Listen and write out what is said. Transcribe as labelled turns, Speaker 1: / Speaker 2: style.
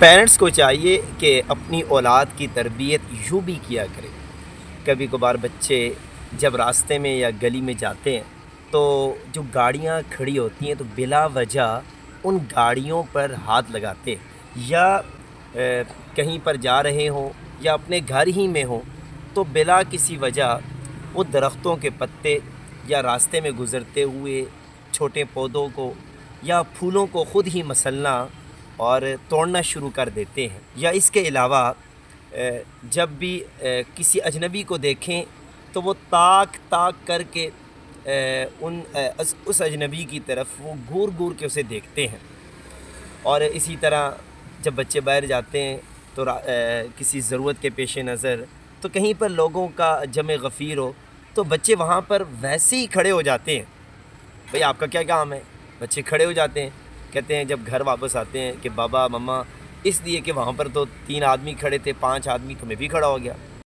Speaker 1: Parents کو چاہیے کہ اپنی اولاد کی تربیت یوں بھی کیا کرے. کبھی کبھار بچے جب راستے میں یا گلی میں جاتے ہیں تو جو گاڑیاں کھڑی ہوتی ہیں تو بلا وجہ ان گاڑیوں پر ہاتھ لگاتے ہیں، یا کہیں پر جا رہے ہوں یا اپنے گھر ہی میں ہوں تو بلا کسی وجہ وہ درختوں کے پتے یا راستے میں گزرتے ہوئے چھوٹے پودوں کو یا پھولوں کو خود ہی مسلنا اور توڑنا شروع کر دیتے ہیں. یا اس کے علاوہ جب بھی کسی اجنبی کو دیکھیں تو وہ تاک تاک کر کے اس اجنبی کی طرف وہ گور گور کے اسے دیکھتے ہیں. اور اسی طرح جب بچے باہر جاتے ہیں تو کسی ضرورت کے پیش نظر تو کہیں پر لوگوں کا جمع غفیر ہو تو بچے وہاں پر ویسے ہی کھڑے ہو جاتے ہیں. بھئی آپ کا کیا کام ہے؟ بچے کھڑے ہو جاتے ہیں. کہتے ہیں جب گھر واپس آتے ہیں کہ بابا مما اس لیے کہ وہاں پر تو 3 آدمی کھڑے تھے، 5 آدمی تو میں بھی کھڑا ہو گیا.